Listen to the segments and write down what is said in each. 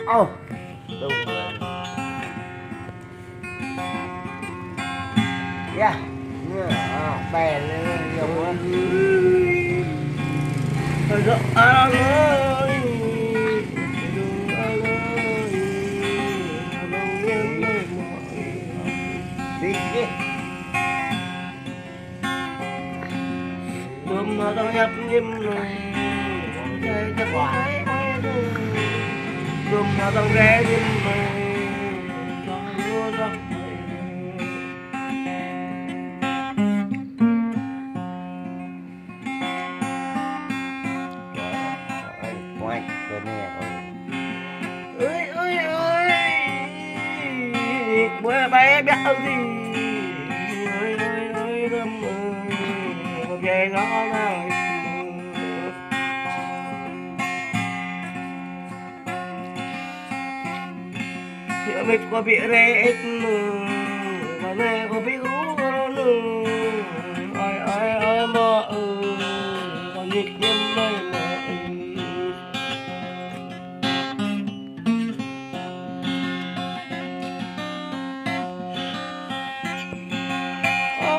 Ô đúng rồi. Yeah. Bè lên nhiều quá. Rồi rồi anh ơi. Đi đi. Đùm nó đang nhấp nhím này. Chạy chắc phải đùm nó đang rẽ nhím này. Quay cái này Ơi ơi ơi bữa bé biết gì ơi ơi ơi đâm về nó này hiểu biết có bị rét mà mẹ có bị rú nữa ơi ơi ơi mà còn nhịp nhâm đây mà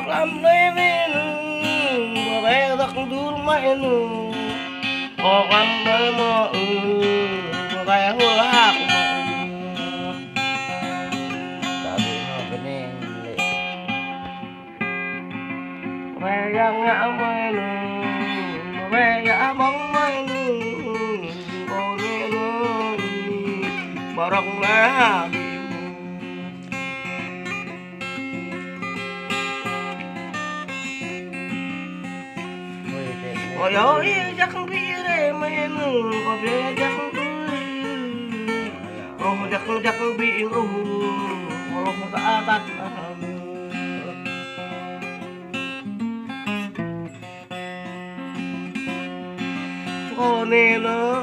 làm lên mà bé giấc đuôi mày nụ có làm nơi mà mà bé hứa hạc mà đã bị nó cái này bé giang ngã mày nụ mà bé ngã bóng mày nụ cô đi nụ mà rong lá ôi ơi chắc không biết đây mày nụ có bé chắc không chắc không bị kalau mau ke atas cô nè nó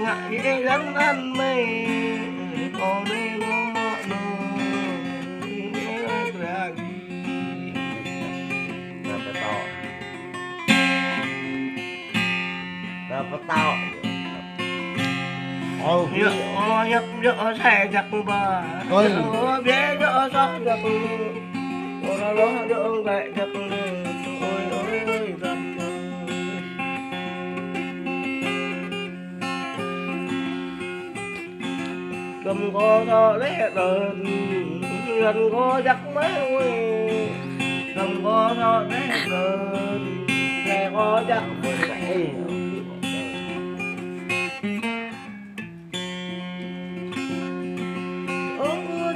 ngại gắn ăn mày cô nè nó nó dapat tahu oh nhấp nhỡ xe giặc bà bé nhỡ sóc giặc nó nhỡ lại giặc ôi ôi ôi giặc cầm có gió lẽ đơn gần có giặc mấy cầm có gió lẽ đơn nghe có giặc mười bảy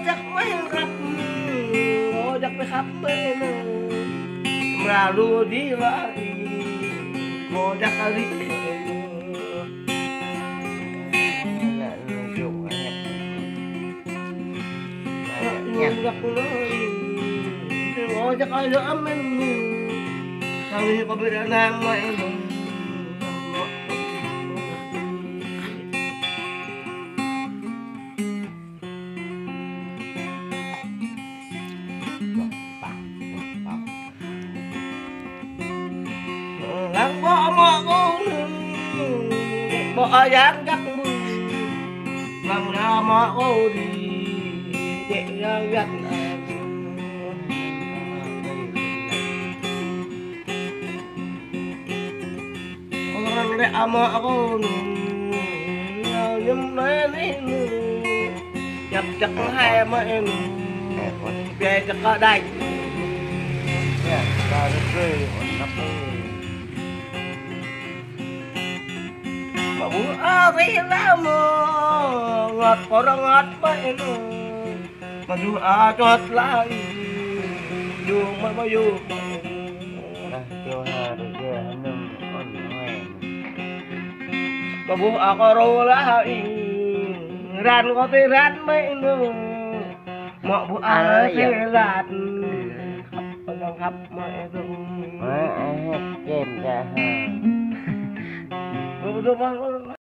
chắc mấy khắp ngồi chắc mấy khắp bên mà lùa đi lại ngồi chắc là đi nhưng gặp nó ngồi chắc ai nữa mình thằng này có biết đang mày lăng bỏ mọ con bỏ dáng chắc lăng ra mọ cô đi dễ dàng gắt lăng ra mọ cô nhưng mấy nhập chắc hai mấy về chắc ở đây mà bố thấy lắm ngọt có nó ngọt vậy mà dù chót lại dù mà bao dù mà bố có rô lại ran có thể ran mấy nữa mà bố thế lạt khắp mọi thứ kem ra ha